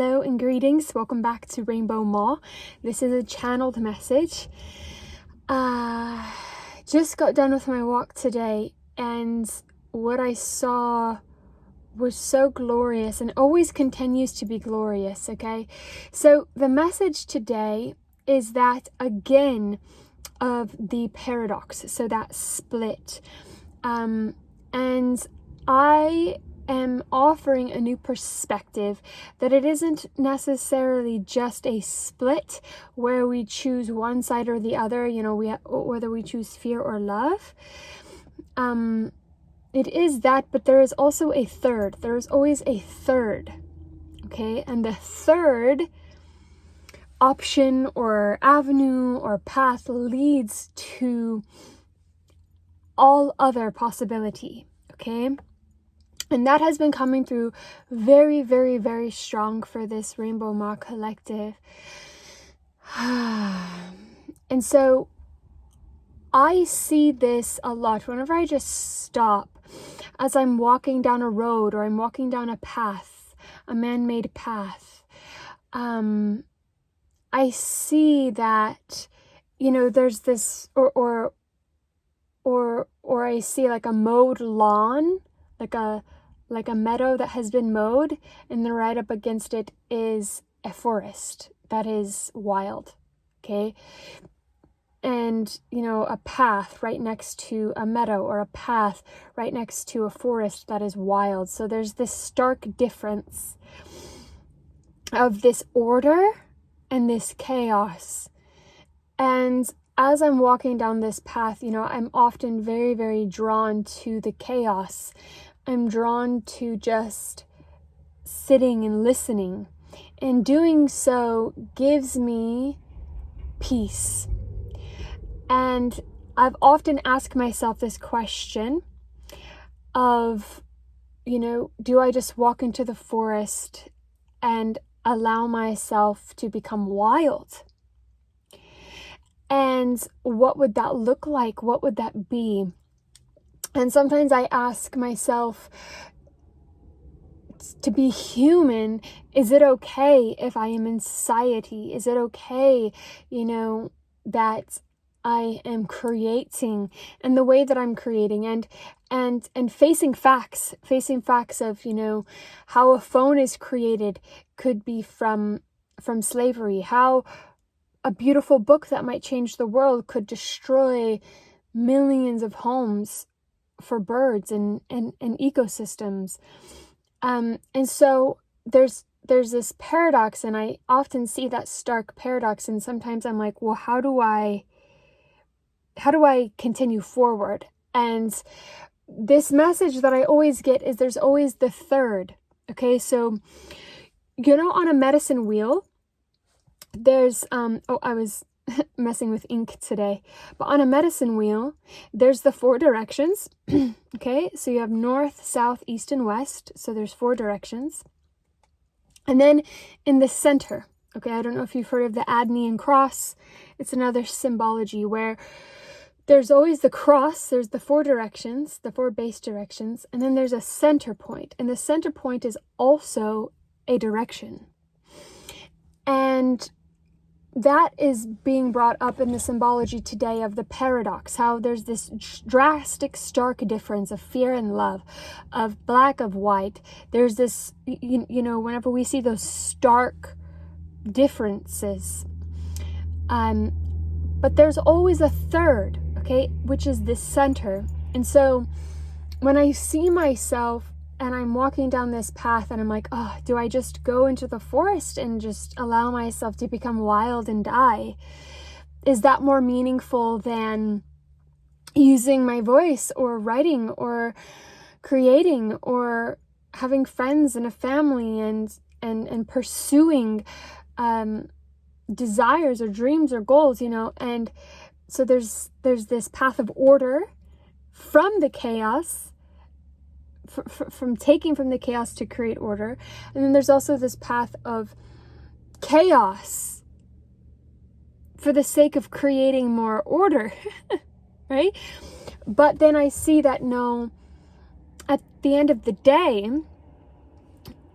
Hello and greetings. Welcome back to Rainbow Maw. This is a channeled message. Just got done with my walk today, and what I saw was so glorious and always continues to be glorious, okay? So the message today is that, again, of the paradox, so that split. And I am offering a new perspective that it isn't necessarily just a split where we choose one side or the other, whether we choose fear or love. It is that, but there is also a third. There is always a third, okay? And the third option or avenue or path leads to all other possibility, okay? And that has been coming through very, very, very strong for this Rainbow Maw collective. And so I see this a lot whenever I just stop as I'm walking down a road or I'm walking down a path, a man-made path. I see that, there's this, or I see like a mowed lawn, like a meadow that has been mowed, and then right up against it is a forest that is wild, okay? And, a path right next to a meadow, or a path right next to a forest that is wild. So there's this stark difference of this order and this chaos. And as I'm walking down this path, I'm often very, very drawn to the chaos. I'm drawn to just sitting and listening. And doing so gives me peace. And I've often asked myself this question of, do I just walk into the forest and allow myself to become wild? And what would that look like? What would that be? And sometimes I ask myself, to be human, is it okay if I am in society? Is it okay, that I am creating and the way that I'm creating and facing facts of, how a phone is created could be from slavery, how a beautiful book that might change the world could destroy millions of homes for birds and ecosystems. And so there's this paradox, and I often see that stark paradox, and sometimes I'm like, well, how do I continue forward? And this message that I always get is there's always the third. Okay, so on a medicine wheel, there's I was messing with ink today, but on a medicine wheel there's the 4 directions. Okay, so you have north, south, east, and west, so there's 4 directions. And then in the center, okay, I don't know if you've heard of the Adnian cross. It's another symbology where there's always the cross, there's the 4 directions, the 4 base directions, and then there's a center point, and the center point is also a direction. And that is being brought up in the symbology today of the paradox, how there's this drastic, stark difference of fear and love, of black, of white. There's this, whenever we see those stark differences, but there's always a third, okay, which is the center. And so when I see myself and I'm walking down this path and I'm like, oh, do I just go into the forest and just allow myself to become wild and die? Is that more meaningful than using my voice or writing or creating or having friends and a family and pursuing desires or dreams or goals, And so there's this path of order from the chaos, from taking from the chaos to create order. And then there's also this path of chaos for the sake of creating more order, right? But then I see that, no, at the end of the day,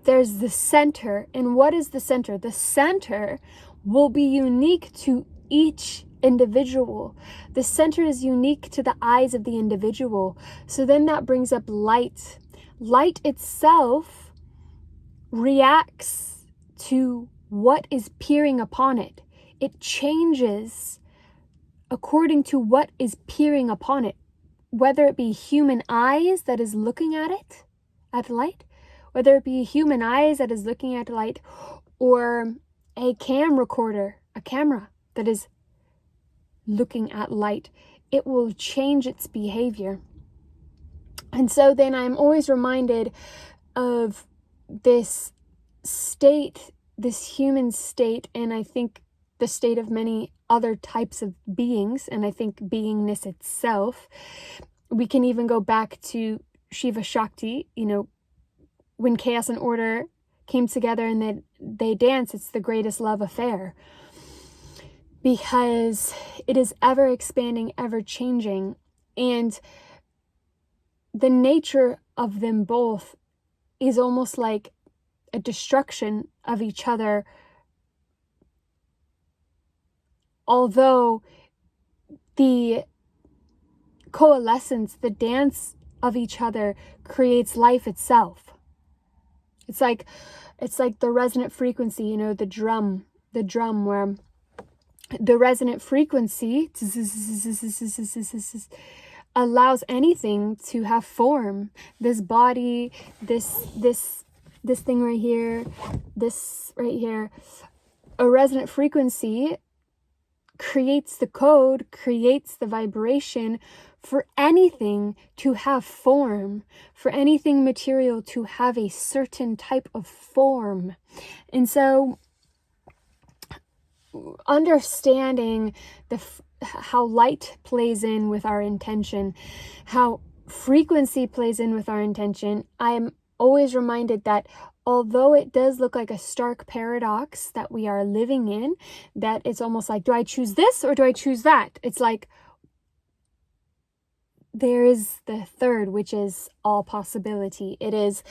there's the center. And what is the center? The center will be unique to each individual. The center is unique to the eyes of the individual. So then that brings up light. Light itself reacts to what is peering upon it. It changes according to what is peering upon it, whether it be human eyes that is looking at it, at light, whether it be human eyes that is looking at light, or a camera that is looking at light. It will change its behavior. And so then I'm always reminded of this state, this human state, and I think the state of many other types of beings, and I think beingness itself. We can even go back to Shiva Shakti, when chaos and order came together and they dance, it's the greatest love affair. Because it is ever expanding, ever changing. And the nature of them both is almost like a destruction of each other. Although the coalescence, the dance of each other creates life itself. It's like the resonant frequency, the drum where the resonant frequency allows anything to have form. This body, this thing right here, this right here. A resonant frequency creates the code, creates the vibration for anything to have form, for anything material to have a certain type of form. And so understanding how light plays in with our intention, how frequency plays in with our intention, I'm always reminded that although it does look like a stark paradox that we are living in, that it's almost like, do I choose this or do I choose that? It's like there is the third, which is all possibility. It is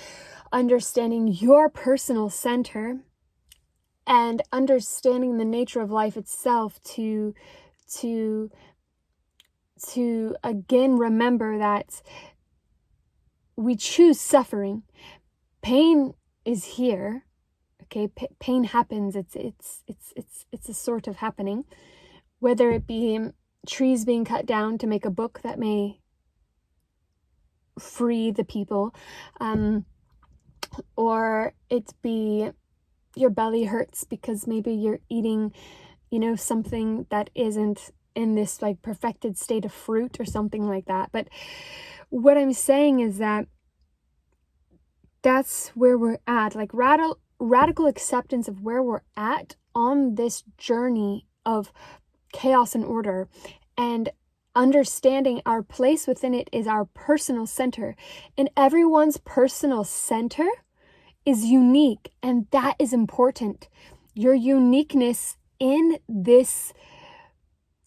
understanding your personal center and understanding the nature of life itself to again remember that we choose suffering. Pain is here. Okay, pain happens. It's a sort of happening, whether it be trees being cut down to make a book that may free the people, or it be your belly hurts because maybe you're eating, something that isn't in this like perfected state of fruit or something like that. But what I'm saying is that that's where we're at, like radical acceptance of where we're at on this journey of chaos and order, and understanding our place within it is our personal center. And everyone's personal center is unique, and that is important. Your uniqueness in this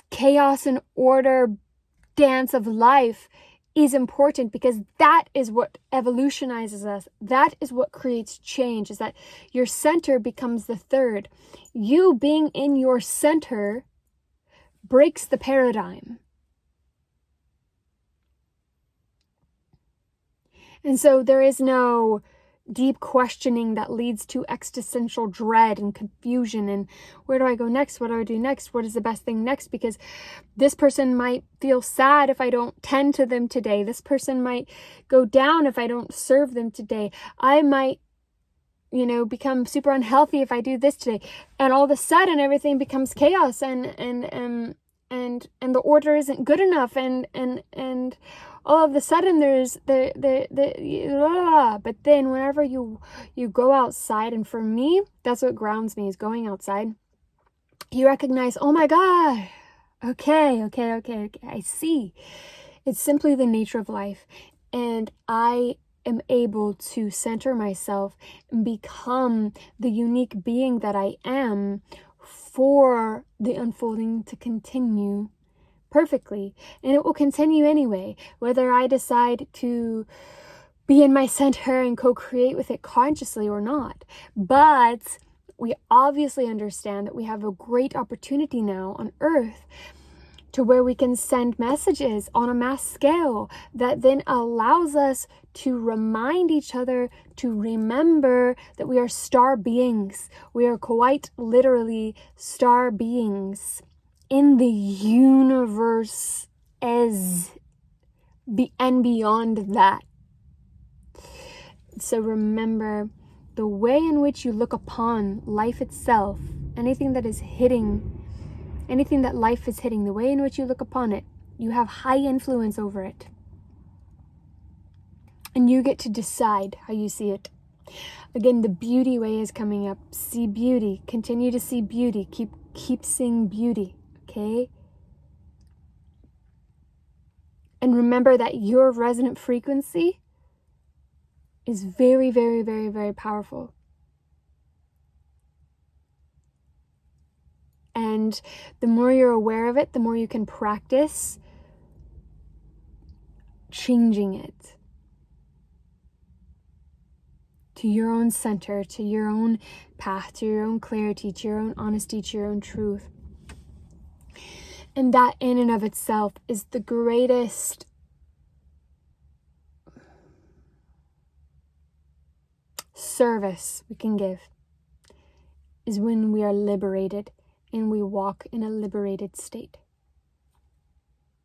chaos and order dance of life is important, because that is what evolutionizes us. That is what creates change, is that your center becomes the third. You being in your center breaks the paradigm. And so there is no deep questioning that leads to existential dread and confusion and where do I go next? What do I do next? What is the best thing next? Because this person might feel sad if I don't tend to them today. This person might go down if I don't serve them today. I might, become super unhealthy if I do this today. And all of a sudden everything becomes chaos and the order isn't good enough and all of a sudden there's but then whenever you go outside, and for me that's what grounds me, is going outside. You recognize, oh my God, okay, I see. It's simply the nature of life, and I am able to center myself and become the unique being that I am for the unfolding to continue perfectly. And it will continue anyway, whether I decide to be in my center and co-create with it consciously or not. But we obviously understand that we have a great opportunity now on Earth to where we can send messages on a mass scale that then allows us to remind each other to remember that we are star beings. We are quite literally star beings in the universe and beyond that. So remember, the way in which you look upon life itself, anything that life is hitting, the way in which you look upon it, you have high influence over it. And you get to decide how you see it. Again, the beauty way is coming up. See beauty. Continue to see beauty. Keep seeing beauty. Okay? And remember that your resonant frequency is very, very, very, very powerful. And the more you're aware of it, the more you can practice changing it to your own center, to your own path, to your own clarity, to your own honesty, to your own truth. And that in and of itself is the greatest service we can give, is when we are liberated and we walk in a liberated state.